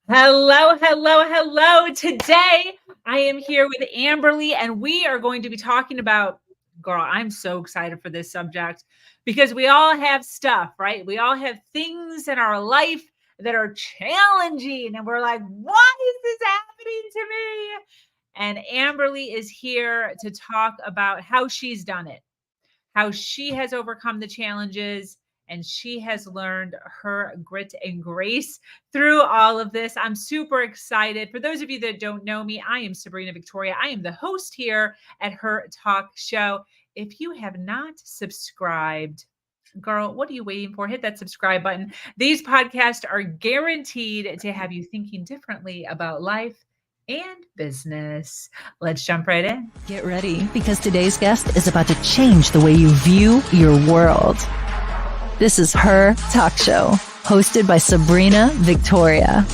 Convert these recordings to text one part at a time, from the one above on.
Hello, hello, hello. Today I am here with Amberly, and we are going to be talking about, girl, I'm so excited for this subject because we all have stuff, right? We all have things in our life that are challenging, and we're like, why is this happening to me? And Amberly is here to talk about how she's done it, how she has overcome the challenges, and she has learned her grit and grace through all of this. I'm super excited. For those of you that don't know me, I am Sabrina Victoria. I am the host here at her talk show. If you have not subscribed, girl, what are you waiting for? Hit that subscribe button. These podcasts are guaranteed to have you thinking differently about life and business. Let's jump right in. Get ready, because today's guest is about to change the way you view your world. This is Her Talk Show, hosted by Sabrina Victoria.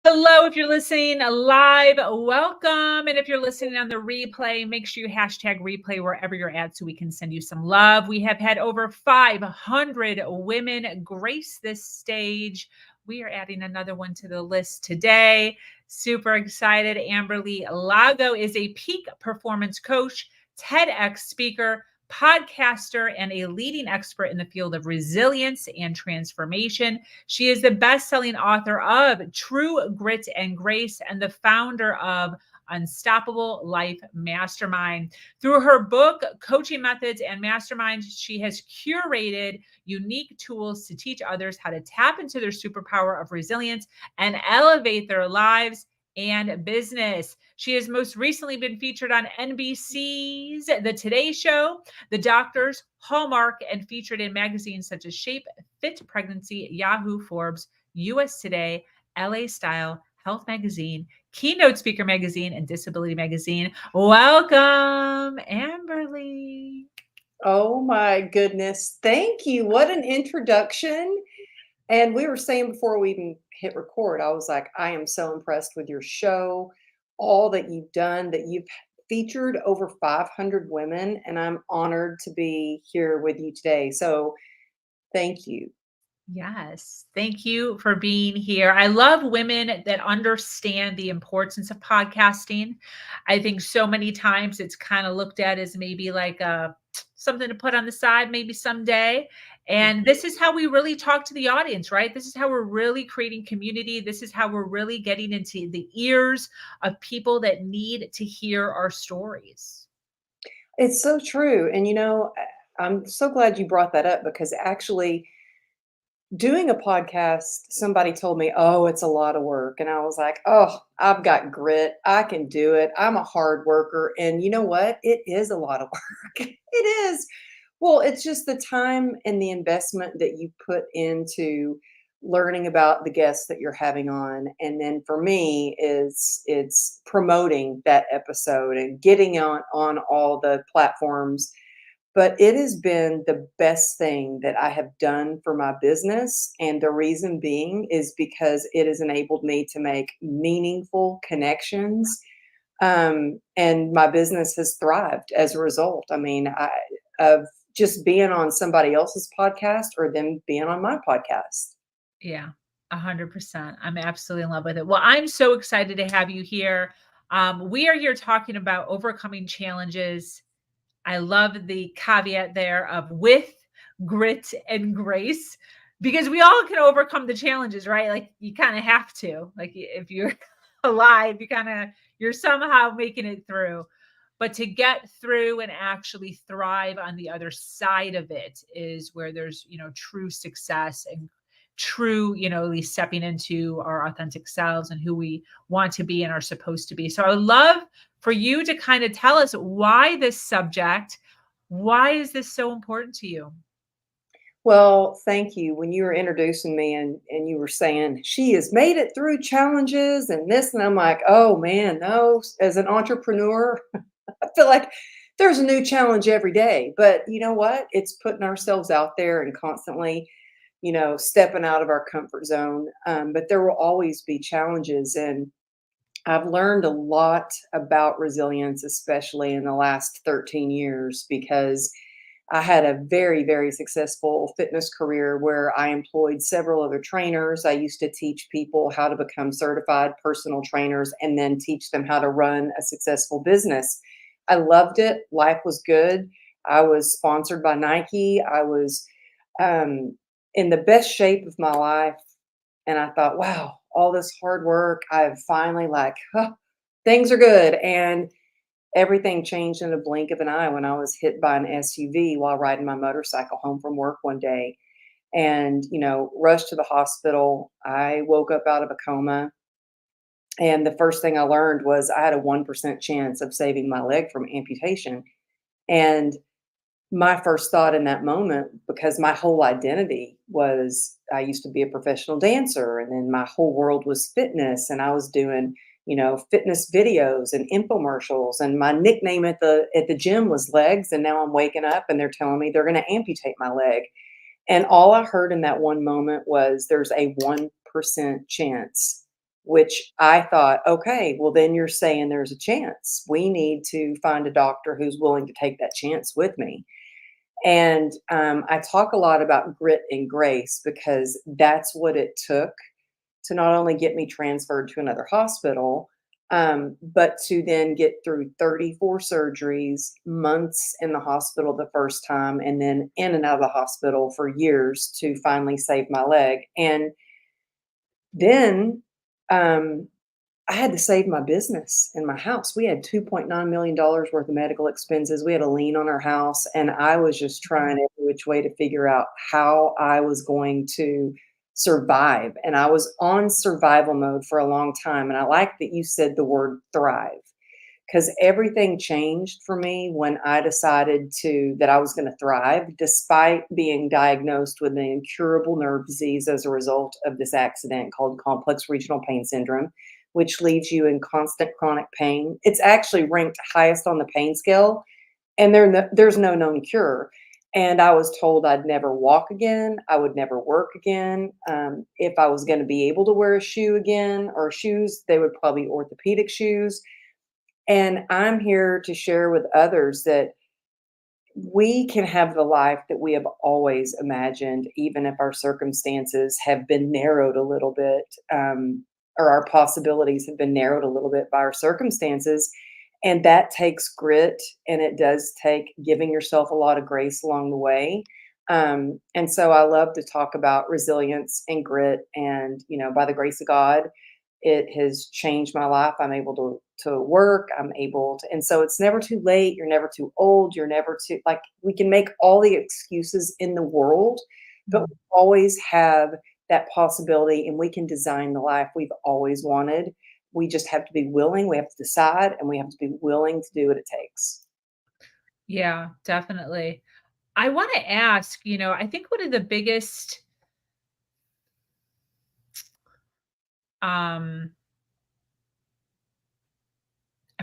Hello, if you're listening live, welcome. And if you're listening on the replay, make sure you hashtag replay wherever you're at so we can send you some love. We have had over 500 women grace this stage. We are adding another one to the list today. Super excited. Amberly Lago is a peak performance coach, TEDx speaker, podcaster, and a leading expert in the field of resilience and transformation. She is the best-selling author of True Grit and Grace and the founder of Unstoppable Life Mastermind. Through her book, Coaching Methods and Masterminds, she has curated unique tools to teach others how to tap into their superpower of resilience and elevate their lives and business. She has most recently been featured on NBC's The Today Show, The Doctors, Hallmark, and featured in magazines such as Shape, Fit Pregnancy, Yahoo, Forbes, US Today, LA Style, Health Magazine, Keynote Speaker Magazine, and Disability Magazine. Welcome, Amberly. Oh my goodness. Thank you. What an introduction. And we were saying before we even hit record, I was like, I am so impressed with your show, all that you've done, that you've featured over 500 women, and I'm honored to be here with you today. So thank you. Yes. Thank you for being here. I love women that understand the importance of podcasting. I think so many times it's kind of looked at as maybe like something to put on the side, maybe someday. And this is how we really talk to the audience, right? This is how we're really creating community. This is how we're really getting into the ears of people that need to hear our stories. It's so true. And I'm so glad you brought that up, because actually, doing a podcast, somebody told me, oh, it's a lot of work. And I was like, oh, I've got grit. I can do it. I'm a hard worker. And you know what? It is a lot of work. It is. Well, it's just the time and the investment that you put into learning about the guests that you're having on. And then for me is it's promoting that episode and getting on all the platforms. But it has been the best thing that I have done for my business. And the reason being is because it has enabled me to make meaningful connections. And my business has thrived as a result. I mean, of just being on somebody else's podcast or them being on my podcast. Yeah, 100%. I'm absolutely in love with it. Well, I'm so excited to have you here. We are here talking about overcoming challenges. I love the caveat there of with grit and grace, because we all can overcome the challenges, right? Like you kind of have to, like if you're alive, you're somehow making it through. But to get through and actually thrive on the other side of it is where there's, true success and true, at least stepping into our authentic selves and who we want to be and are supposed to be. So I would love for you to kind of tell us why this subject, why is this so important to you? Well, thank you. When you were introducing me and you were saying she has made it through challenges and this, and I'm like, oh man, no. As an entrepreneur, I feel like there's a new challenge every day. But you know what? It's putting ourselves out there and constantly, stepping out of our comfort zone. But there will always be challenges. And I've learned a lot about resilience, especially in the last 13 years, because I had a very, very successful fitness career where I employed several other trainers. I used to teach people how to become certified personal trainers and then teach them how to run a successful business. I loved it. Life was good. I was sponsored by Nike. I was in the best shape of my life. And I thought, wow, all this hard work, I've finally like, huh, things are good. And everything changed in a blink of an eye when I was hit by an SUV while riding my motorcycle home from work one day and, rushed to the hospital. I woke up out of a coma. And the first thing I learned was I had a 1% chance of saving my leg from amputation. And my first thought in that moment, because my whole identity was I used to be a professional dancer, and then my whole world was fitness, and I was doing, fitness videos and infomercials, and my nickname at the gym was Legs, and now I'm waking up and they're telling me they're going to amputate my leg. And all I heard in that one moment was there's a 1% chance, which I thought, okay, well, then you're saying there's a chance. We need to find a doctor who's willing to take that chance with me. And I talk a lot about grit and grace because that's what it took to not only get me transferred to another hospital, but to then get through 34 surgeries, months in the hospital the first time, and then in and out of the hospital for years to finally save my leg. And then I had to save my business and my house. We had $2.9 million worth of medical expenses. We had a lien on our house, and I was just trying every which way to figure out how I was going to survive. And I was on survival mode for a long time. And I like that you said the word thrive because everything changed for me when I decided that I was going to thrive despite being diagnosed with an incurable nerve disease as a result of this accident called complex regional pain syndrome, which leaves you in constant chronic pain. It's actually ranked highest on the pain scale, and there's no known cure. And I was told I'd never walk again. I would never work again. If I was going to be able to wear a shoe again or shoes, they would probably be orthopedic shoes. And I'm here to share with others that we can have the life that we have always imagined, even if our circumstances have been narrowed a little bit, or our possibilities have been narrowed a little bit by our circumstances. And that takes grit, and it does take giving yourself a lot of grace along the way. And so I love to talk about resilience and grit. And, by the grace of God, it has changed my life. I'm able to work. I'm able to, and so it's never too late. You're never too old. You're never too, like, we can make all the excuses in the world, but we always have that possibility, and we can design the life we've always wanted. We just have to be willing. We have to decide, and we have to be willing to do what it takes. Yeah, definitely. I want to ask, I think one of the biggest um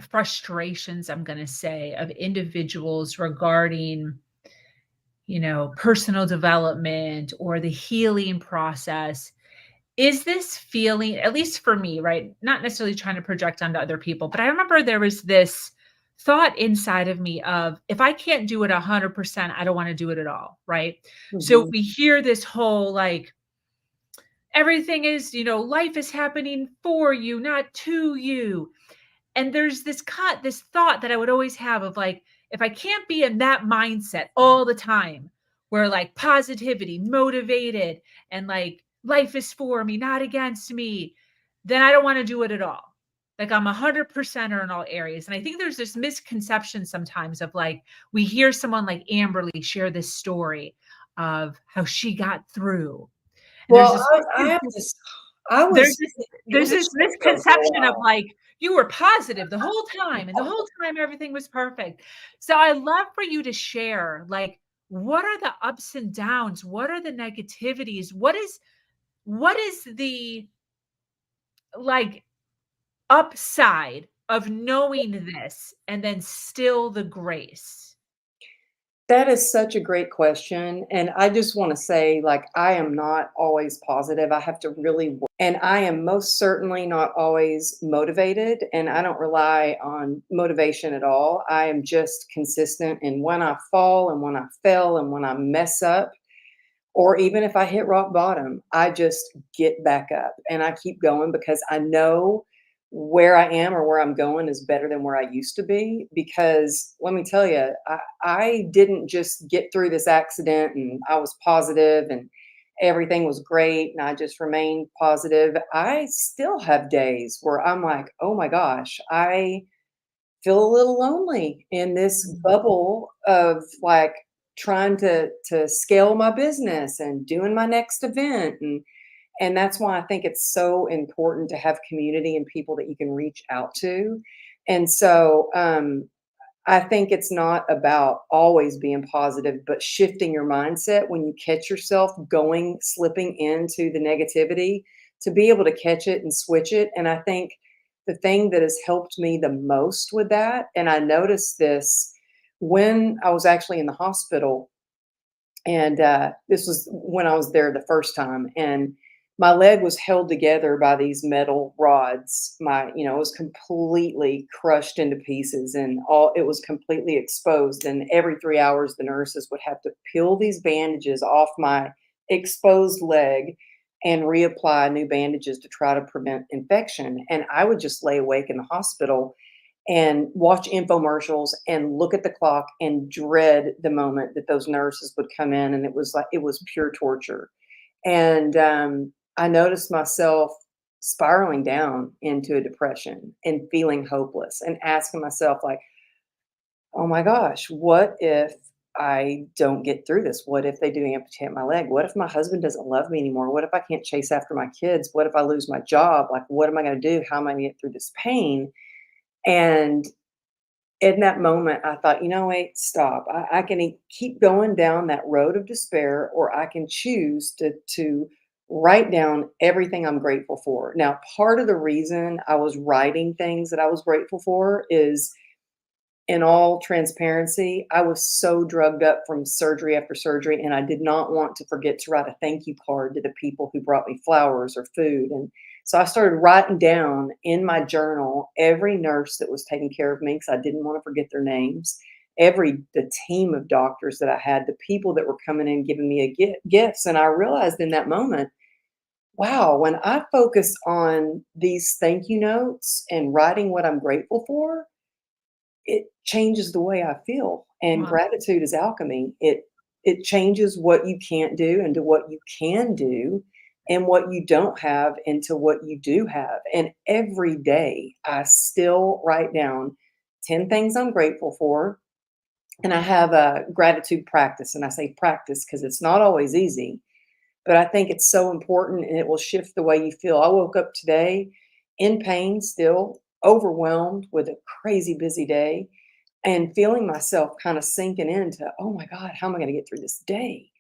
frustrations, I'm going to say, of individuals regarding, personal development or the healing process is this feeling, at least for me, right? Not necessarily trying to project onto other people, but I remember there was this thought inside of me of if I can't do it 100%, I don't want to do it at all, right? So Mhm. we hear this whole like, everything is, life is happening for you, not to you. And there's this thought that I would always have of like, if I can't be in that mindset all the time, where like positivity, motivated, and like life is for me, not against me, then I don't want to do it at all. Like I'm 100%er in all areas. And I think there's this misconception sometimes of like, we hear someone like Amberly share this story of how she got through. And there's Well, this I have to. I there's was this it there's was a this shit show for a misconception of while. like you were positive the whole time and the whole time everything was perfect. So I love for you to share like what are the ups and downs? What are the negativities? What is the like upside of knowing this and then still the grace? That is such a great question, and I just wanna say, like, I am not always positive, I have to really wo and I am most certainly not always motivated, and I don't rely on motivation at all. I am just consistent, and when I fall and when I fail and when I mess up, or even if I hit rock bottom, I just get back up and I keep going because I know where I am or where I'm going is better than where I used to be. Because let me tell you, I didn't just get through this accident and I was positive and everything was great and I just remained positive. I still have days where I'm like, oh my gosh, I feel a little lonely in this Mhm. bubble of like trying to scale my business and doing my next event and that's why I think it's so important to have community and people that you can reach out to. And so I think it's not about always being positive, but shifting your mindset when you catch yourself going, slipping into the negativity to be able to catch it and switch it. And I think the thing that has helped me the most with that, and I noticed this when I was actually in the hospital, and this was when I was there the first time, and my leg was held together by these metal rods. It was completely crushed into pieces, and all it was completely exposed. And every 3 hours, the nurses would have to peel these bandages off my exposed leg and reapply new bandages to try to prevent infection. And I would just lay awake in the hospital and watch infomercials and look at the clock and dread the moment that those nurses would come in, and it was pure torture. And I noticed myself spiraling down into a depression and feeling hopeless and asking myself like, oh my gosh, what if I don't get through this? What if they do amputate my leg? What if my husband doesn't love me anymore? What if I can't chase after my kids? What if I lose my job? Like, what am I going to do? How am I going to get through this pain? And in that moment, I thought, wait, stop. I can keep going down that road of despair, or I can choose to write down everything I'm grateful for. Now, part of the reason I was writing things that I was grateful for is, in all transparency, I was so drugged up from surgery after surgery, and I did not want to forget to write a thank you card to the people who brought me flowers or food. And so I started writing down in my journal every nurse that was taking care of me because I didn't want to forget their names. The team of doctors that I had, the people that were coming in giving me gifts, and I realized in that moment, wow, when I focus on these thank you notes and writing what I'm grateful for, it changes the way I feel, and Wow. gratitude is alchemy. It changes what you can't do into what you can do, and what you don't have into what you do have, and every day, I still write down 10 things I'm grateful for, and I have a gratitude practice, and I say practice because it's not always easy, but I think it's so important, and it will shift the way you feel. I woke up today in pain still, overwhelmed with a crazy busy day, and feeling myself kind of sinking into, oh my God, how am I going to get through this day?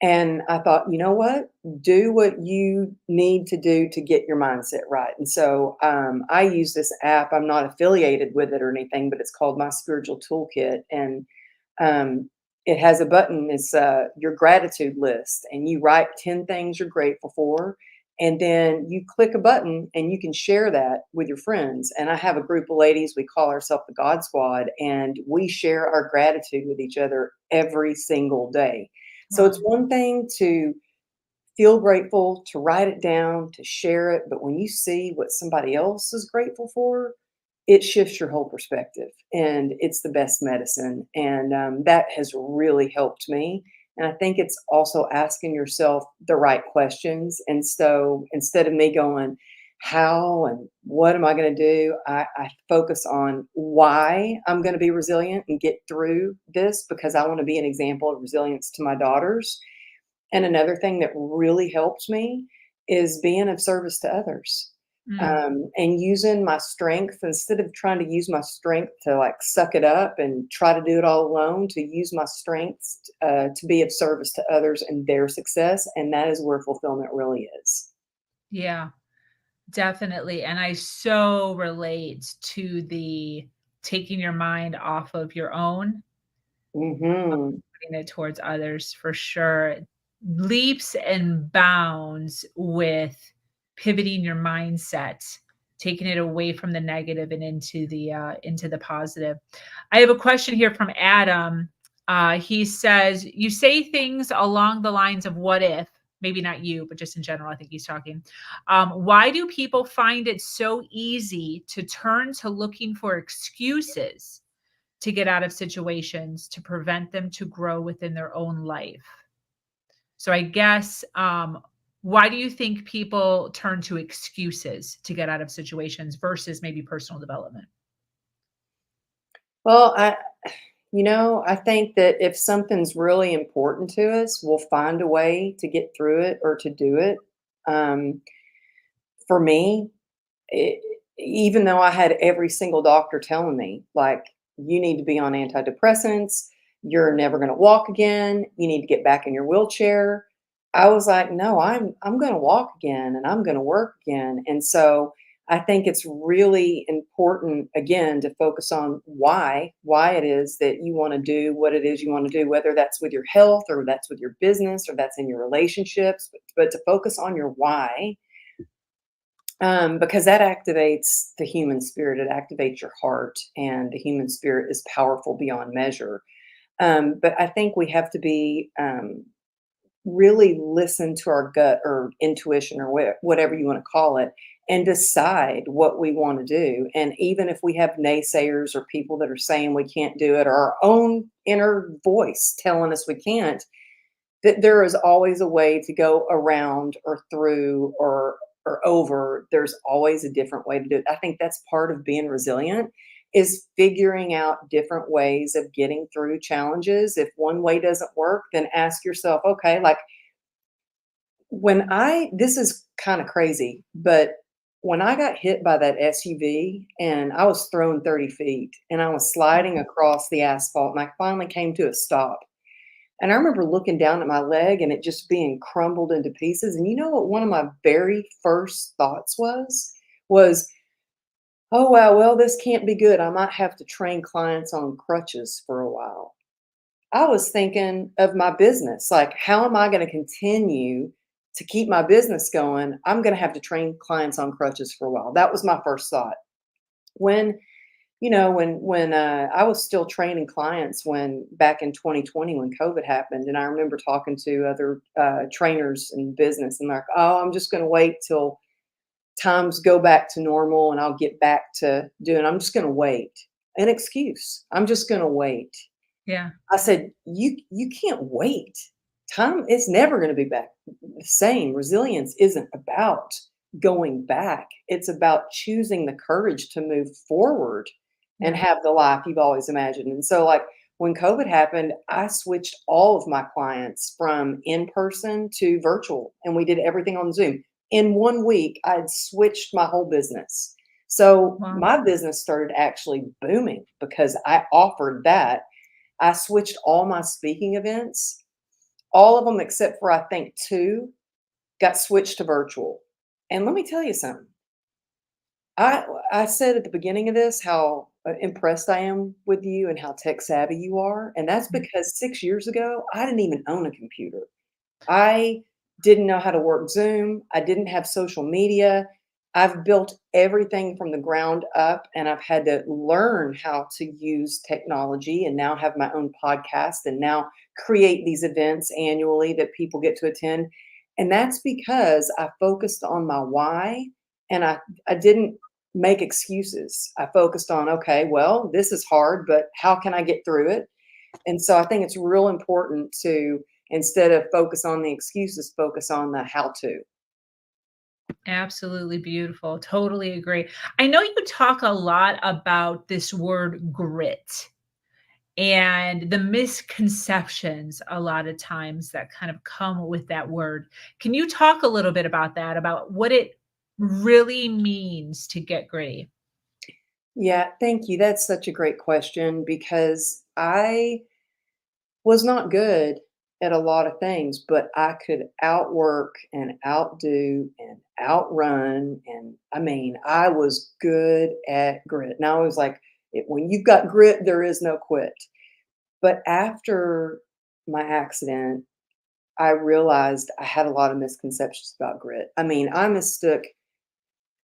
And I thought, you know what? Do what you need to do to get your mindset right. And so I use this app. I'm not affiliated with it or anything, but it's called My Spiritual Toolkit. And um, it has a button. It's your gratitude list. And you write 10 things you're grateful for. And then you click a button and you can share that with your friends. And I have a group of ladies, we call ourselves the God Squad, and we share our gratitude with each other every single day. So it's Wow. one thing to feel grateful, to write it down, to share it, but when you see what somebody else is grateful for, it shifts your whole perspective, and it's the best medicine. And that has really helped me. And I think it's also asking yourself the right questions. And so instead of me going, how and what am I going to do? I focus on why I'm going to be resilient and get through this because I want to be an example of resilience to my daughters. And another thing that really helps me is being of service to others, Mm. and using my strength instead of trying to use my strength to like suck it up and try to do it all alone, to use my strengths to be of service to others and their success. And that is where fulfillment really is. Yeah, definitely. And I so relate to the taking your mind off of your own Hmm. putting it towards others for sure. Leaps and bounds with pivoting your mindset, taking it away from the negative and into the positive. I have a question here from Adam. He says, "You say things along the lines of what if." Maybe not you, but just in general, I think he's talking. Why do people find it so easy to turn to looking for excuses to get out of situations to prevent them to grow within their own life? So I guess, why do you think people turn to excuses to get out of situations versus maybe personal development? Well, I think that if something's really important to us, we'll find a way to get through it or to do it. Um, for me, it, even though I had every single doctor telling me, like, you need to be on antidepressants, you're never going to walk again, you need to get back in your wheelchair. I was like, no, I'm going to walk again and I'm going to work again. And so I think it's really important again to focus on why it is that you want to do what it is you want to do, whether that's with your health or that's with your business or that's in your relationships, but to focus on your why, because that activates the human spirit. It activates your heart, and the human spirit is powerful beyond measure. But I think we have to be really listen to our gut or intuition or whatever you want to call it, and decide what we want to do. And even if we have naysayers or people that are saying we can't do it, or our own inner voice telling us we can't, that there is always a way to go around or through or over. There's always a different way to do it. I think that's part of being resilient, is figuring out different ways of getting through challenges. If one way doesn't work, then ask yourself, okay, like, this is kind of crazy, but when I got hit by that SUV and I was thrown 30 feet and I was sliding across the asphalt and I finally came to a stop. And I remember looking down at my leg and it just being crumbled into pieces. And you know what one of my very first thoughts was, oh wow, well, this can't be good. I might have to train clients on crutches for a while. I was thinking of my business. Like, how am I going to continue to keep my business going? I'm going to have to train clients on crutches for a while. That was my first thought. When I was still training clients when back in 2020 when COVID happened, and I remember talking to other trainers in business, and like, oh, I'm just going to wait till times go back to normal, and I'll get back to doing. I'm just going to wait. An excuse. I'm just going to wait. Yeah. I said, you can't wait. Time is never going to be back the same. Resilience isn't about going back. It's about choosing the courage to move forward and Yeah. have the life you've always imagined. And so, like, when COVID happened, I switched all of my clients from in person to virtual, and we did everything on Zoom. In 1 week, I had switched my whole business. So Wow. my business started actually booming because I offered that. I switched all my speaking events, all of them except for I think two got switched to virtual. And let me tell you something. I said at the beginning of this how impressed I am with you and how tech savvy you are, and that's because 6 years ago, I didn't even own a computer. I didn't know how to work Zoom. I didn't have social media. I've built everything from the ground up, and I've had to learn how to use technology, and now have my own podcast and now create these events annually that people get to attend. And that's because I focused on my why, and I didn't make excuses. I focused on, okay, well, this is hard, but how can I get through it? And so I think it's real important to, instead of focus on the excuses, focus on the how to. Absolutely beautiful. Totally agree. I know you talk a lot about this word grit and the misconceptions a lot of times that kind of come with that word. Can you talk a little bit about that, about what it really means to get gritty? Yeah, thank you. That's such a great question because I was not good at a lot of things, but I could outwork and outdo and outrun. And I mean, I was good at grit. And I was like, when you've got grit, there is no quit. But after my accident, I realized I had a lot of misconceptions about grit. I mean, I mistook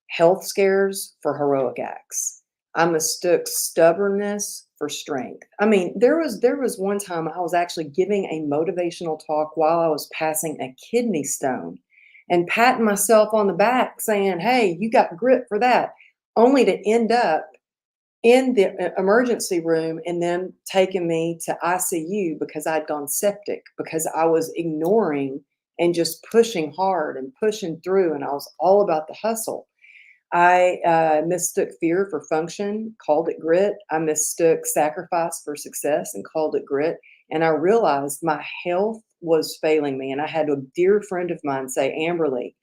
health scares for heroic acts. I mistook stubbornness for strength. I mean, there was one time I was actually giving a motivational talk while I was passing a kidney stone and patting myself on the back saying, "Hey, you got grit for that," only to end up in the emergency room and then taking me to ICU because I'd gone septic because I was ignoring and just pushing hard and pushing through, and I was all about the hustle. I mistook fear for function, called it grit. I mistook sacrifice for success and called it grit. And I realized my health was failing me. And I had a dear friend of mine say, "Amberly,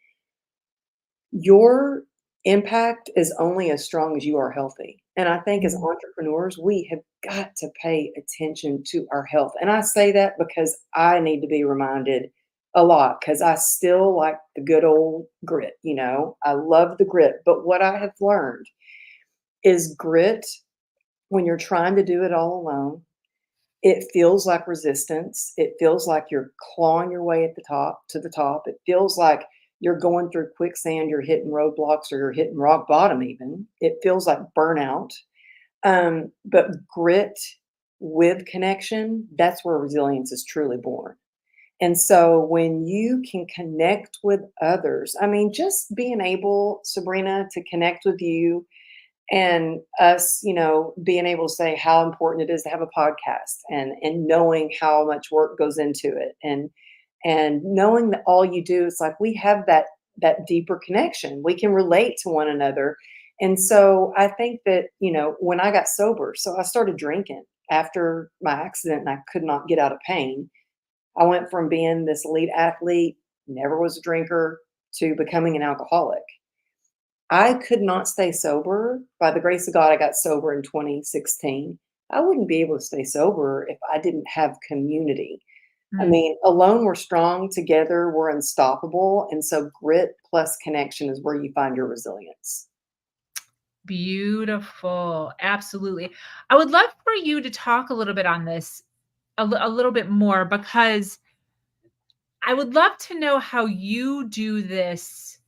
your impact is only as strong as you are healthy." And I think as Mm. entrepreneurs, we have got to pay attention to our health. And I say that because I need to be reminded a lot because I still like the good old grit. I love the grit. But what I have learned is grit when you're trying to do it all alone. It feels like resistance. It feels like you're clawing your way at the top to the top. It feels like you're going through quicksand, you're hitting roadblocks, or you're hitting rock bottom even. It feels like burnout. But grit with connection, that's where resilience is truly born. And so when you can connect with others, I mean, just being able, Sabrina, to connect with you and us, being able to say how important it is to have a podcast and knowing how much work goes into it and knowing that all you do is like we have that deeper connection. We can relate to one another. And so I think that, when I got sober, so I started drinking after my accident and I could not get out of pain. I went from being this elite athlete, never was a drinker, to becoming an alcoholic. I could not stay sober. By the grace of God, I got sober in 2016. I wouldn't be able to stay sober if I didn't have community. I Mm. mean, alone we're strong, together we're unstoppable. And so grit plus connection is where you find your resilience. Beautiful. Absolutely. I would love for you to talk a little bit on this a little bit more because I would love to know how you do this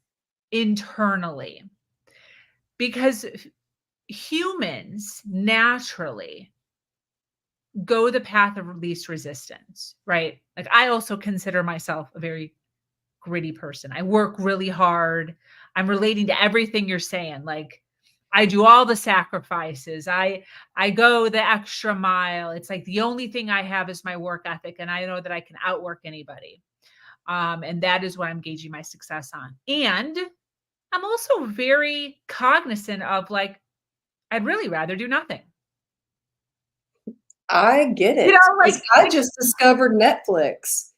internally because humans naturally go the path of least resistance, right? Like I also consider myself a very gritty person. I work really hard. I'm relating to everything you're saying. Like I do all the sacrifices. I go the extra mile. It's like the only thing I have is my work ethic and I know that I can outwork anybody. And that is what I'm gauging my success on. And I'm also very cognizant of like I'd really rather do nothing. I get You it know, because I just discovered Netflix.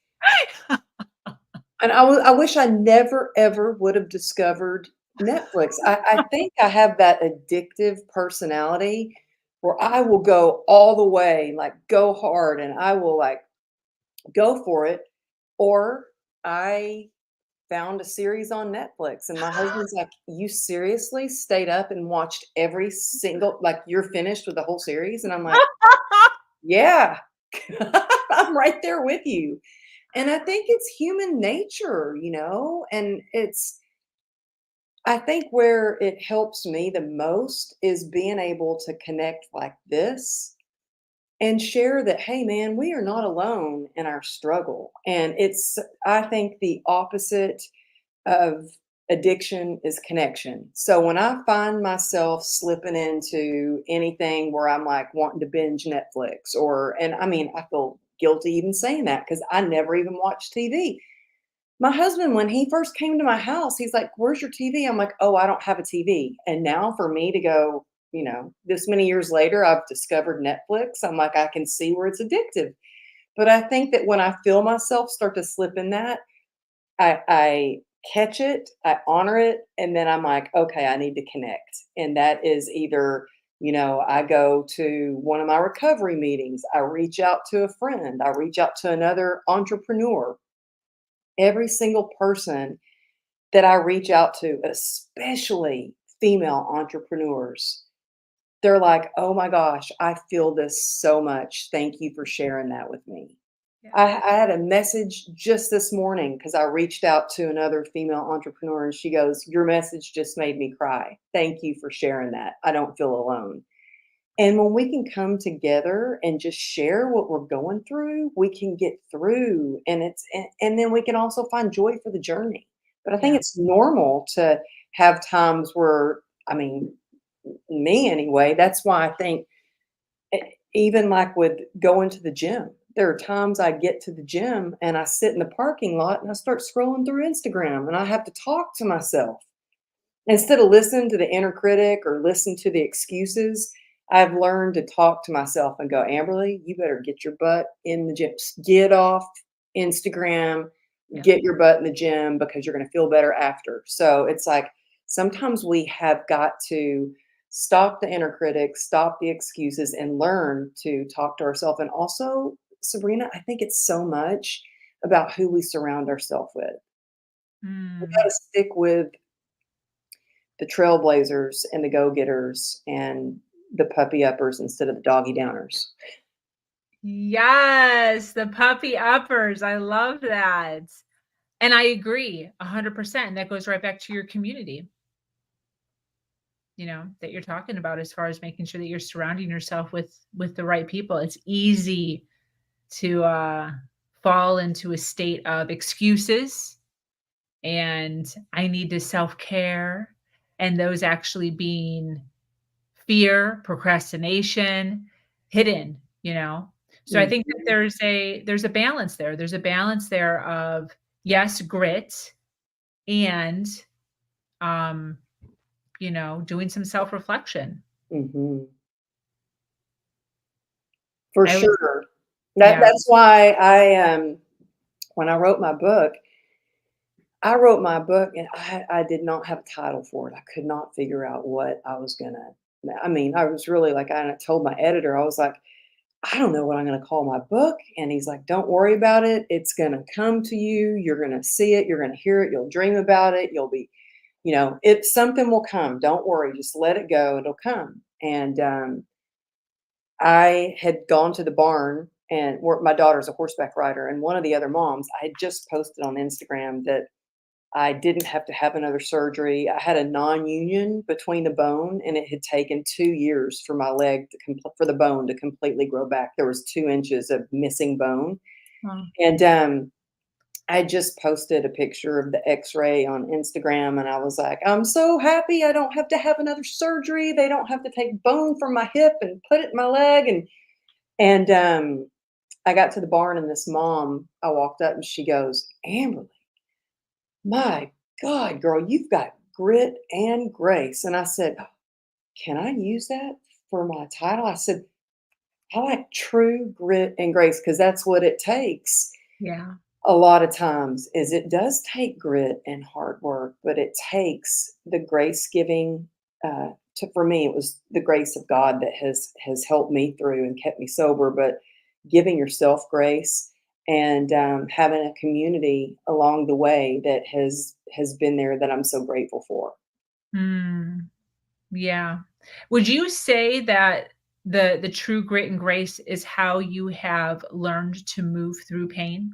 And I wish I never, ever would have discovered Netflix. I think I have that addictive personality where I will go all the way, like go hard, and I will like go for it. Or I found a series on Netflix, and my husband's like, "You seriously stayed up and watched every single, like, you're finished with the whole series?" And I'm like, "Yeah, I'm right there with you." And I think it's human nature, and I think where it helps me the most is being able to connect like this and share that, hey, man, we are not alone in our struggle. And I think the opposite of addiction is connection. So when I find myself slipping into anything where I'm like wanting to binge Netflix and I mean, I feel guilty even saying that because I never even watch TV. My husband, when he first came to my house, he's like, "Where's your TV?" I'm like, "Oh, I don't have a TV." And now for me to go, this many years later, I've discovered Netflix. I'm like, I can see where it's addictive. But I think that when I feel myself start to slip in that, I catch it, I honor it, and then I'm like, okay, I need to connect. And that is either, I go to one of my recovery meetings, I reach out to a friend, I reach out to another entrepreneur. Every single person that I reach out to, especially female entrepreneurs, they're like, "Oh my gosh, I feel this so much. Thank you for sharing that with me." Yeah. I had a message just this morning because I reached out to another female entrepreneur and she goes, "Your message just made me cry. Thank you for sharing that. I don't feel alone." And when we can come together and just share what we're going through, we can get through, and and then we can also find joy for the journey. But I think Yeah. it's normal to have times where, I mean, me anyway, that's why I think e even like with going to the gym, there are times I get to the gym and I sit in the parking lot and I start scrolling through Instagram and I have to talk to myself. Instead of listening to the inner critic or listen to the excuses, I've learned to talk to myself and go, "Amberly, you better get your butt in the gym. Get off Instagram, Yeah. get your butt in the gym because you're going to feel better after." So it's like sometimes we have got to stop the inner critic, stop the excuses, and learn to talk to ourselves. And also, Sabrina, I think it's so much about who we surround ourselves with. We got Mm. to stick with the trailblazers and the go-getters and the puppy uppers instead of the doggy downers. Yes, the puppy uppers. I love that. And I agree 100%. And that goes right back to your community, that you're talking about as far as making sure that you're surrounding yourself with the right people. It's easy to fall into a state of excuses and I need to self-care, and those actually being fear, procrastination, hidden. So I think that Mhm, there's a balance there. There's a balance there of, yes, grit and, um, doing some self-reflection. mhm. For I would sure. Yeah. That's why when I wrote my book and I did not have a title for it. I could not figure out what I was gonna I mean, I was really like, I told my editor, I was like, "I don't know what I'm gonna call my book." And he's like, "Don't worry about it. It's gonna come to you. You're gonna see it. You're gonna hear it. You'll dream about it. You'll be, it something will come. Don't worry. Just let it go. It'll come." And I had gone to the barn and my daughter's a horseback rider. And one of the other moms, I had just posted on Instagram that I didn't have to have another surgery. I had a non-union between the bone, and it had taken 2 years for my leg for the bone to completely grow back. There was 2 inches of missing bone, Wow. and, I just posted a picture of the X-ray on Instagram, and I was like, "I'm so happy I don't have to have another surgery. They don't have to take bone from my hip and put it in my leg," and I got to the barn, and this mom, I walked up, and she goes, "Amber, my God, girl, you've got grit and grace." And I said, "Can I use that for my title?" I said, "I like true grit and grace because that's what it takes Yeah. a lot of times is it does take grit and hard work, but it takes the grace giving for me, it was the grace of God that has helped me through and kept me sober, but giving yourself grace and having a community along the way that has been there that I'm so grateful for. Mm. Yeah. Would you say that the true grit and grace is how you have learned to move through pain?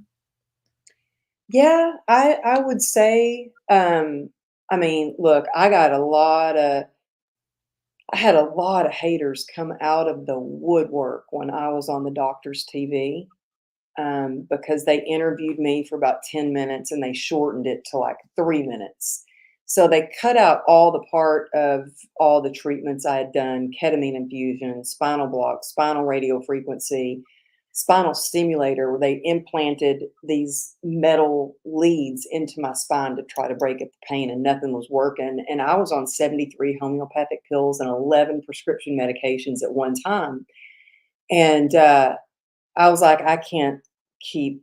Yeah, I would say, I mean, look, I had a lot of haters come out of the woodwork when I was on the doctor's TV, because they interviewed me for about 10 minutes and they shortened it to like 3 minutes. So they cut out all the part of all the treatments I had done, ketamine infusion, spinal block, spinal radio frequency, spinal stimulator, where they implanted these metal leads into my spine to try to break up the pain, and nothing was working. And I was on 73 homeopathic pills and 11 prescription medications at one time. And I was like, I can't keep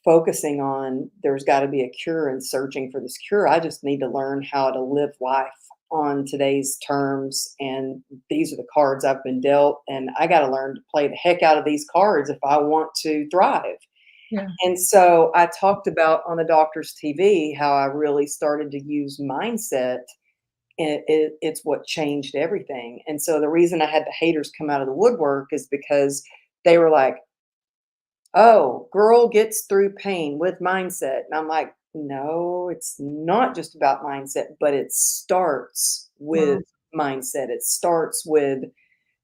focusing on there's got to be a cure and searching for this cure. I just need to learn how to live life on today's terms. And these are the cards I've been dealt. And I got to learn to play the heck out of these cards if I want to thrive. Yeah. And so I talked about on the doctor's TV how I really started to use mindset it's what changed everything. And so the reason I had the haters come out of the woodwork is because they were like, oh, girl gets through pain with mindset. And I'm like, no, it's not just about mindset, but it starts with Wow. mindset. It starts with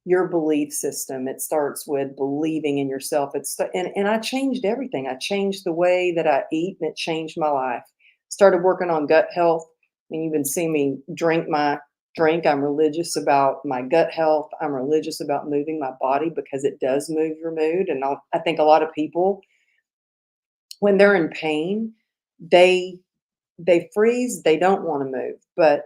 your belief system. It starts with believing in yourself. And I changed everything. I changed the way that I eat, and it changed my life. Started working on gut health. And you've been seeing me drink my drink. I'm religious about my gut health. I'm religious about moving my body because it does move your mood. And I think a lot of people, when they're in pain, they they freeze. They don't want to move. But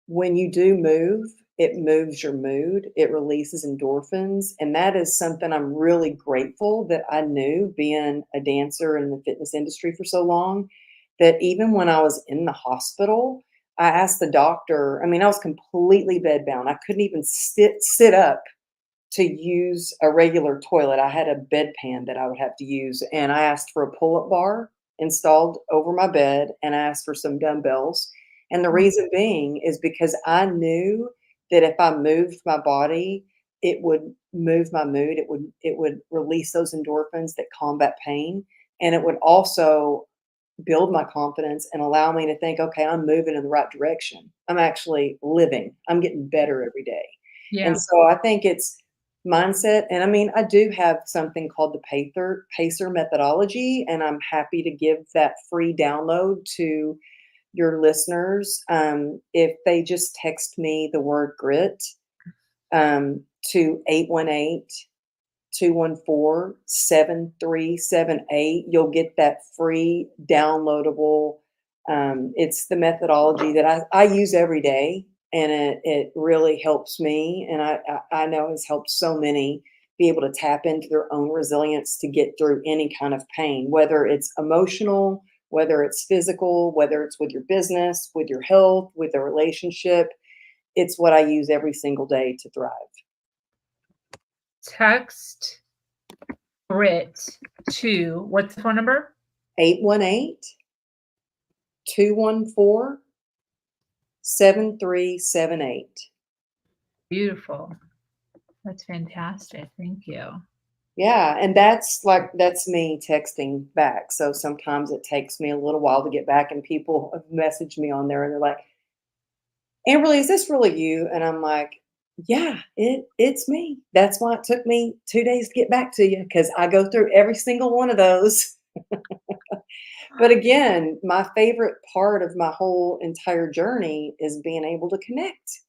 when you do move, it moves your mood, it releases endorphins, and that is something I'm really grateful that I knew, being a dancer in the fitness industry for so long, that even when I was in the hospital, I asked the doctor. I mean, I was completely bedbound. I couldn't even sit up to use a regular toilet. I had a bedpan that I would have to use, and I asked for a pull-up bar installed over my bed, and I asked for some dumbbells. And the reason being is because I knew that if I moved my body, it would move my mood. It would release those endorphins that combat pain, and it would also build my confidence and allow me to think, okay, I'm moving in the right direction. I'm actually living. I'm getting better every day. And Yeah. so I think it's mindset. And I mean, I do have something called the Pacer methodology, and I'm happy to give that free download to your listeners. If they just text me the word grit to 818-214-7378, you'll get that free downloadable. It's the methodology that I use every day, and it really helps me. And I know has helped so many be able to tap into their own resilience to get through any kind of pain, whether it's emotional, whether it's physical, whether it's with your business, with your health, with a relationship. It's what I use every single day to thrive. Text grit to what's the phone number? 818-214-7378. Beautiful. That's fantastic. Thank you. Yeah, and that's me texting back. So sometimes it takes me a little while to get back, and people have messaged me on there, and they're like, Amberly, is this really you? And I'm like, yeah, it's me. That's why it took me 2 days to get back to you, because I go through every single one of those. But again, my favorite part of my whole entire journey is being able to connect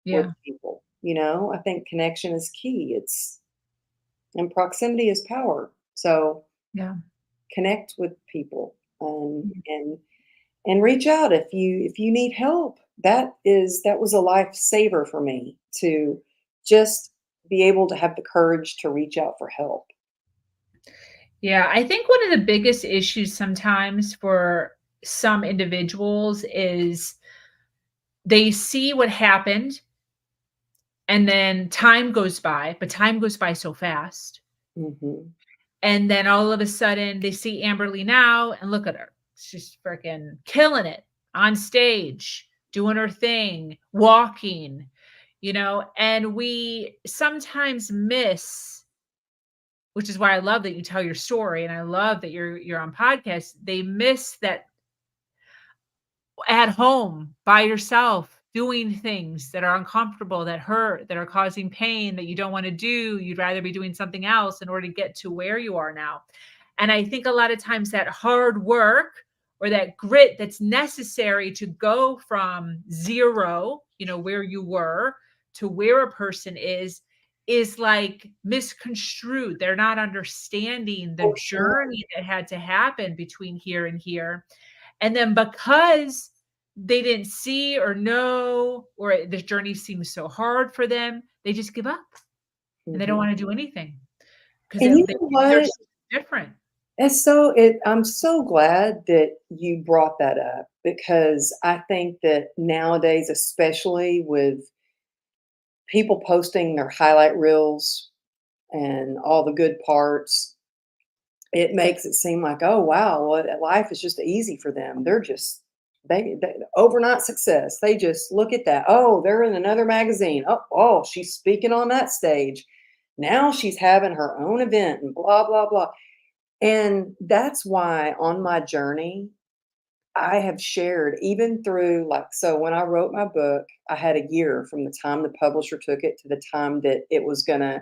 with Yeah. people. I think connection is key. And proximity is power. So Yeah. connect with people, and reach out if you need help. That was a lifesaver for me, to just be able to have the courage to reach out for help. Yeah. I think one of the biggest issues sometimes for some individuals is they see what happened and then time goes by, but time goes by so fast. Hmm. And then all of a sudden they see Amberly now and look at her. She's freaking killing it on stage, doing her thing, walking, and we sometimes miss, which is why I love that you tell your story and I love that you're on podcasts. They miss that at home by yourself doing things that are uncomfortable, that hurt, that are causing pain, that you don't want to do. You'd rather be doing something else in order to get to where you are now. And I think a lot of times that hard work or that grit that's necessary to go from zero, where you were, to where a person is like misconstrued. They're not understanding the For sure. journey that had to happen between here and here. And then because they didn't see or know, or the journey seems so hard for them, they just give up and they don't Hmm. want to do anything because And you they know think they're what? so different. I'm so glad that you brought that up, because I think that nowadays, especially with people posting their highlight reels and all the good parts, it makes it seem like, oh wow, well, life is just easy for them. they overnight success. They just look at that. Oh, they're in another magazine. Oh, she's speaking on that stage. Now she's having her own event and blah, blah, blah. And that's why on my journey, I have shared even through so when I wrote my book, I had a year from the time the publisher took it to the time that it was going to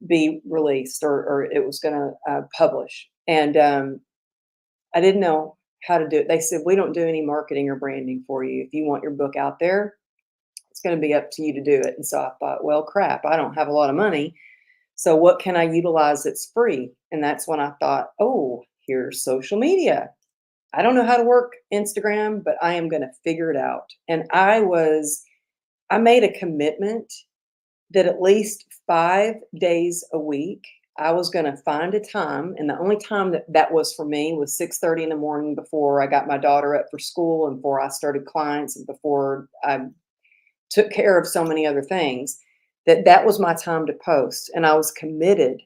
be released or it was going to publish. And I didn't know how to do it. They said, we don't do any marketing or branding for you. If you want your book out there, it's going to be up to you to do it. And so I thought, well, crap, I don't have a lot of money. So what can I utilize that's free? And that's when I thought, oh, here's social media. I don't know how to work Instagram, but I am going to figure it out. And I made a commitment that at least 5 days a week, I was going to find a time. And the only time that was for me was 6:30 in the morning before I got my daughter up for school and before I started clients and before I took care of so many other things, that was my time to post. And I was committed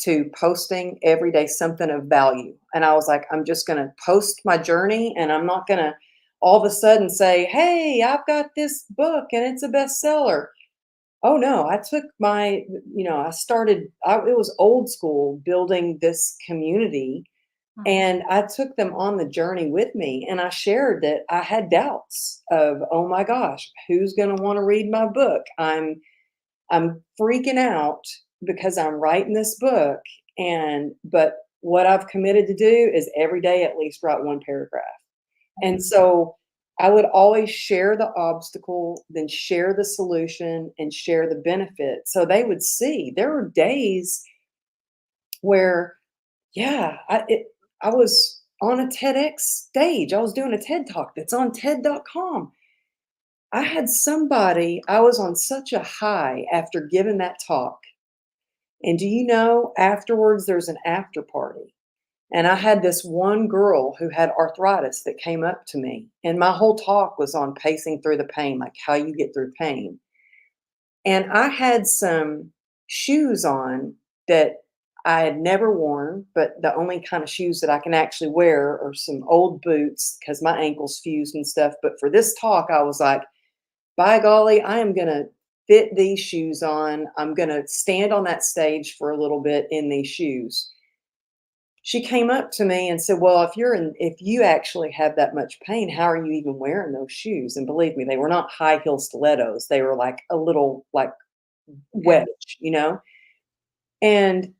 to posting every day something of value. And I was like, I'm just going to post my journey, and I'm not going to all of a sudden say, hey, I've got this book and it's a bestseller. Oh no, I took it was old school building this community, and I took them on the journey with me, and I shared that I had doubts of, oh my gosh, who's going to want to read my book? I'm freaking out because I'm writing this book, but what I've committed to do is every day at least write one paragraph. And so I would always share the obstacle, then share the solution and share the benefit. So they would see there were days where, yeah, I was on a TEDx stage. I was doing a TED talk that's on TED.com. I was on such a high after giving that talk. And do you know, afterwards, there's an after party. And I had this one girl who had arthritis that came up to me. And my whole talk was on pacing through the pain, like how you get through pain. And I had some shoes on that I had never worn, but the only kind of shoes that I can actually wear are some old boots because my ankles fused and stuff. But for this talk, I was like, by golly, I am going to fit these shoes on. I'm going to stand on that stage for a little bit in these shoes. She came up to me and said, well, if you actually have that much pain, how are you even wearing those shoes? And believe me, they were not high heel stilettos. They were like a little like wedge, And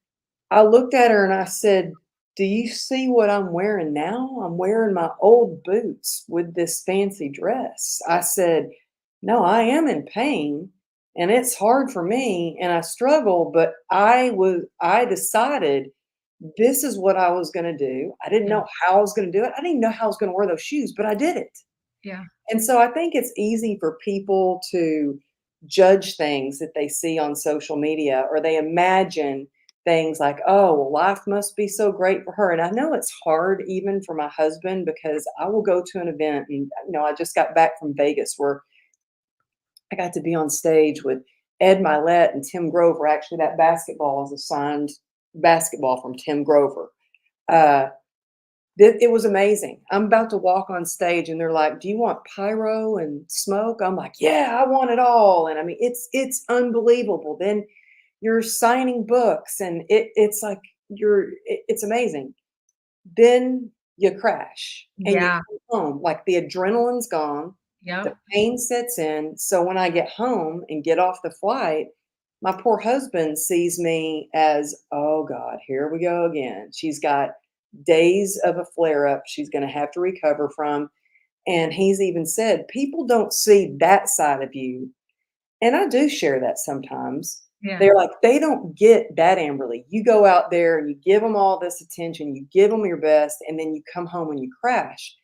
I looked at her and I said, do you see what I'm wearing now? I'm wearing my old boots with this fancy dress. I said, no, I am in pain and it's hard for me and I struggle, but I decided this is what I was going to do. I didn't know how I was going to do it. I didn't even know how I was going to wear those shoes, but I did it. Yeah. And so I think it's easy for people to judge things that they see on social media, or they imagine things like, oh, well, life must be so great for her. And I know it's hard even for my husband, because I will go to an event and, I just got back from Vegas where I got to be on stage with Ed Milet and Tim Grover. Actually, that basketball is a signed basketball from Tim Grover. It was amazing. I'm about to walk on stage and they're like, do you want pyro and smoke? I'm like, yeah, I want it all. And I mean, it's unbelievable. Then you're signing books and it's like it's amazing. Then you crash and you Yeah. come home, like the adrenaline's gone. Yep. The pain sets in. So when I get home and get off the flight, my poor husband sees me as, oh God, here we go again. She's got days of a flare up she's going to have to recover from. And he's even said, people don't see that side of you. And I do share that sometimes. Yeah. They're like, they don't get that, Amberly. You go out there and you give them all this attention, you give them your best, and then you come home and you crash.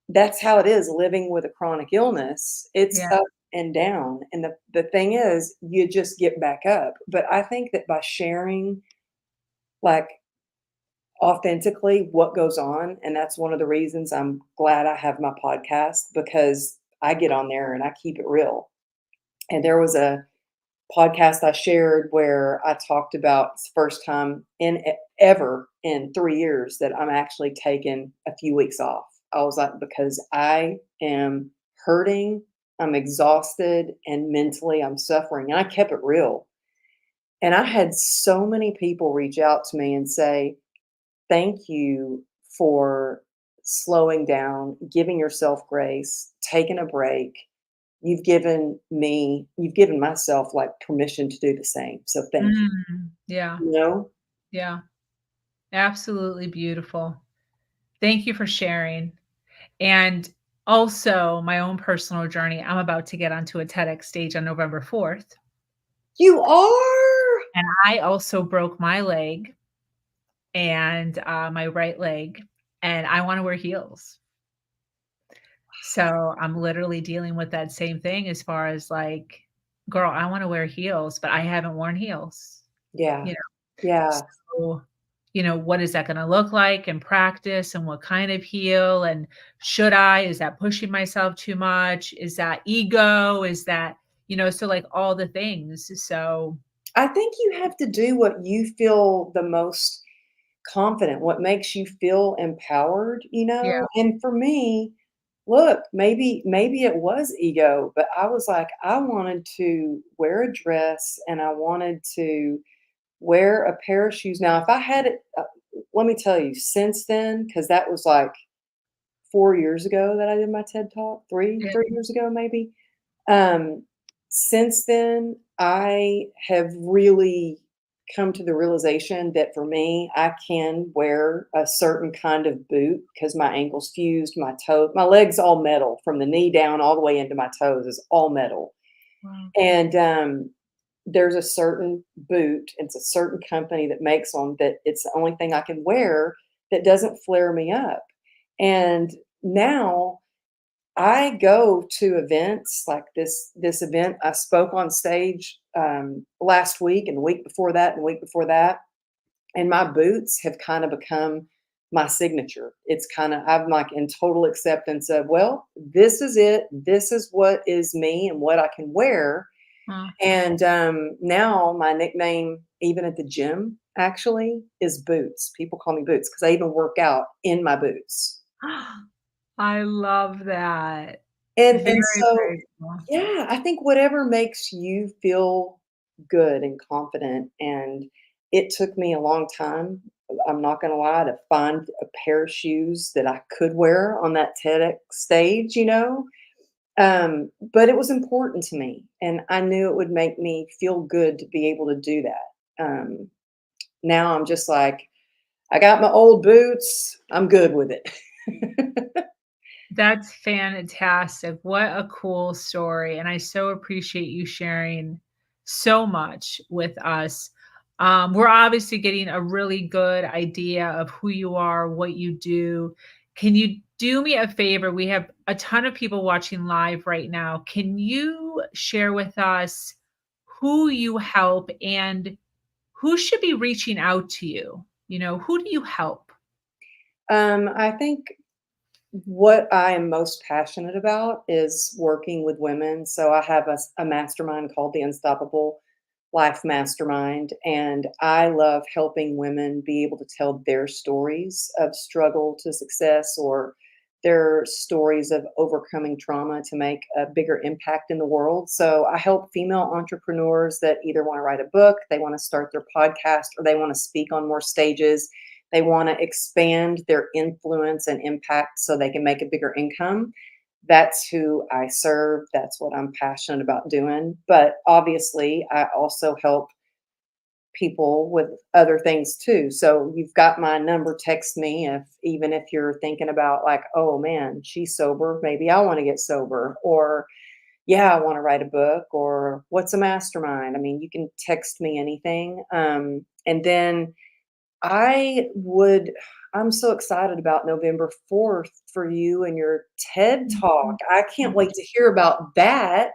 That's how it is living with a chronic illness. It's up and down. And the thing is, you just get back up. But I think that by sharing, like, authentically what goes on, and that's one of the reasons I'm glad I have my podcast, because I get on there and I keep it real. And there was a podcast I shared where I talked about it's the first time ever in 3 years that I'm actually taking a few weeks off. I was like, because I am hurting, I'm exhausted, and mentally I'm suffering. And I kept it real. And I had so many people reach out to me and say, thank you for slowing down, giving yourself grace, taking a break. You've given myself like permission to do the same. So thank you. Yeah. You know? Yeah. Absolutely beautiful. Thank you for sharing. And also my own personal journey. I'm about to get onto a TEDx stage on November 4th. You are? And I also broke my leg and my right leg, and I want to wear heels. So I'm literally dealing with that same thing as far as like, girl, I want to wear heels, but I haven't worn heels, Yeah. you know. Yeah. So, what is that going to look like in practice and what kind of heel? And is that pushing myself too much? Is that ego? Is that, so like all the things. So, I think you have to do what you feel the most confident, what makes you feel empowered, you yeah. know? And for me, look, maybe it was ego, but I was like, I wanted to wear a dress and I wanted to wear a pair of shoes. Now, if I had it, let me tell you, since then, because that was like 4 years ago that I did my TED Talk, Yeah. 3 years ago, maybe. Um, since then, I have really come to the realization that for me, I can wear a certain kind of boot because my ankle's fused, my legs all metal from the knee down all the way into my toes is all metal. Wow. And there's a certain boot, it's a certain company that makes them that it's the only thing I can wear that doesn't flare me up. And now I go to events like this event I spoke on stage last week and the week before that and the week before that, and my boots have kind of become my signature. It's kind of I'm like in total acceptance of well, this is it. This is what is me and what I can wear. Huh. And now my nickname, even at the gym, actually is Boots. People call me Boots because I even work out in my boots. I love that. And Very, so, very cool. yeah, I think whatever makes you feel good and confident, and it took me a long time, I'm not gonna lie, to find a pair of shoes that I could wear on that TEDx stage, you know? But it was important to me, and I knew it would make me feel good to be able to do that. Now I'm just like, I got my old boots, I'm good with it. That's fantastic. What a cool story. And I so appreciate you sharing so much with us. We're obviously getting a really good idea of who you are, what you do. Can you do me a favor? We have a ton of people watching live right now. Can you share with us who you help and who should be reaching out to you? Who do you help? I think what I am most passionate about is working with women. So I have a mastermind called the Unstoppable Life Mastermind, and I love helping women be able to tell their stories of struggle to success or their stories of overcoming trauma to make a bigger impact in the world. So I help female entrepreneurs that either want to write a book, they want to start their podcast, or they want to speak on more stages. They want to expand their influence and impact so they can make a bigger income. That's who I serve. That's what I'm passionate about doing. But obviously, I also help people with other things too. So you've got my number. Text me if you're thinking about like, oh man, she's sober. Maybe I want to get sober, or yeah, I want to write a book, or what's a mastermind. I mean, you can text me anything. And then I would I'm so excited about November 4th for you and your TED Talk. I can't wait to hear about that.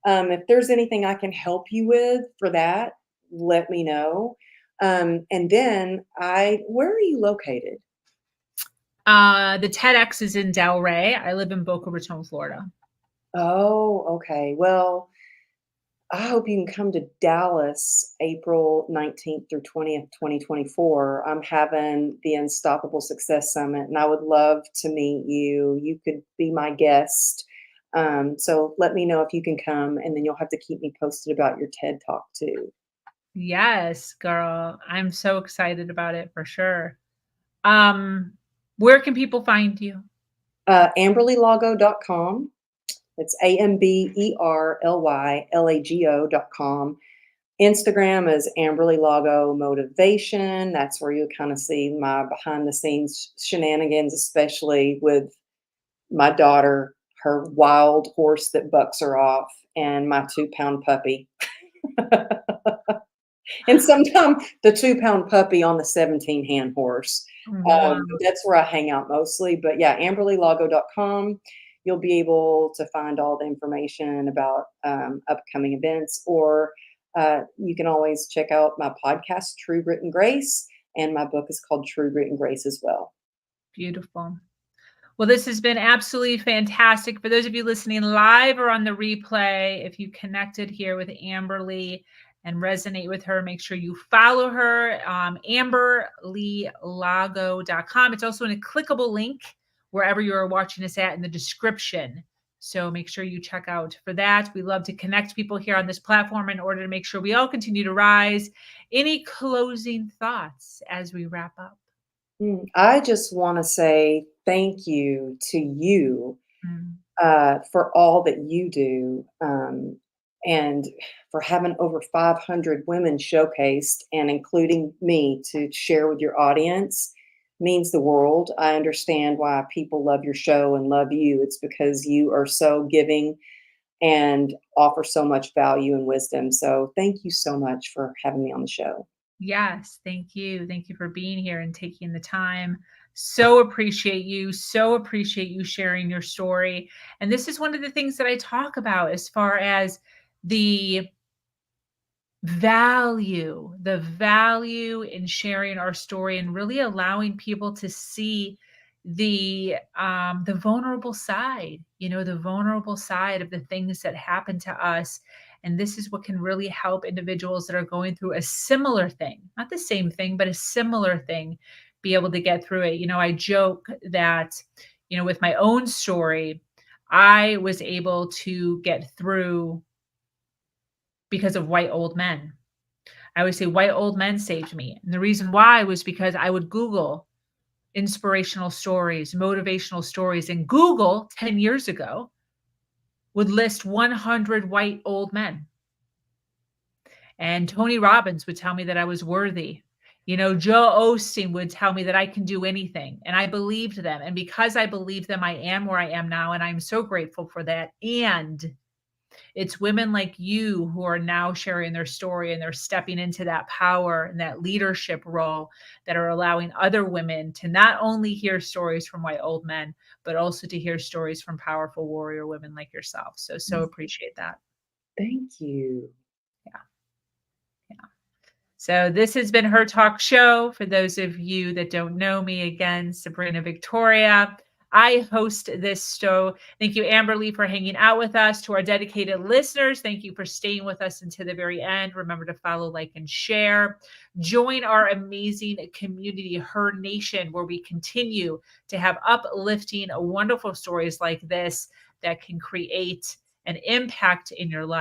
If there's anything I can help you with for that, let me know. And then where are you located? The TEDx is in Delray. I live in Boca Raton, Florida. Oh, okay. Well, I hope you can come to Dallas April 19th through 20th, 2024. I'm having the Unstoppable Success Summit, and I would love to meet you. You could be my guest. So let me know if you can come, and then you'll have to keep me posted about your TED Talk too. Yes, girl. I'm so excited about it for sure. Um, where can people find you? AmberlyLago.com. It's AmberlyLago.com. Instagram is Amberly Lago Motivation. That's where you kind of see my behind the scenes shenanigans, especially with my daughter, her wild horse that bucks her off, and my 2-pound puppy. And sometimes the 2-pound puppy on the 17-hand horse. Wow. That's where I hang out mostly. But yeah, AmberlyLago.com. You'll be able to find all the information about upcoming events, or you can always check out my podcast, True Grit and Grace, and my book is called True Grit and Grace as well. Beautiful. Well, this has been absolutely fantastic. For those of you listening live or on the replay, if you connected here with Amberly and resonate with her, make sure you follow her, amberlylago.com. It's also in a clickable link wherever you're watching us at in the description. So make sure you check out for that. We love to connect people here on this platform in order to make sure we all continue to rise. Any closing thoughts as we wrap up? I just want to say thank you to you Mm. for all that you do, and for having over 500 women showcased and including me to share with your audience means the world. I understand why people love your show and love you. It's because you are so giving and offer so much value and wisdom. So thank you so much for having me on the show. Yes, thank you. Thank you for being here and taking the time. So appreciate you. So appreciate you sharing your story. And this is one of the things that I talk about as far as the value in sharing our story and really allowing people to see the vulnerable side, the vulnerable side of the things that happen to us. And this is what can really help individuals that are going through a similar thing, not the same thing, but a similar thing, be able to get through it. I joke that, with my own story, I was able to get through because of white old men. I would say white old men saved me. And the reason why was because I would Google inspirational stories, motivational stories, and Google 10 years ago would list 100 white old men. And Tony Robbins would tell me that I was worthy. Joe Osteen would tell me that I can do anything. And I believed them. And because I believed them, I am where I am now. And I'm so grateful for that. And it's women like you who are now sharing their story, and they're stepping into that power and that leadership role that are allowing other women to not only hear stories from white old men, but also to hear stories from powerful warrior women like yourself. So appreciate that. Thank you. Yeah. So this has been Her Talk Show. For those of you that don't know me, again, Sabrina Victoria. I host this show. Thank you, Amberly, for hanging out with us. To our dedicated listeners, thank you for staying with us until the very end. Remember to follow, like, and share. Join our amazing community, Her Nation, where we continue to have uplifting, wonderful stories like this that can create an impact in your life.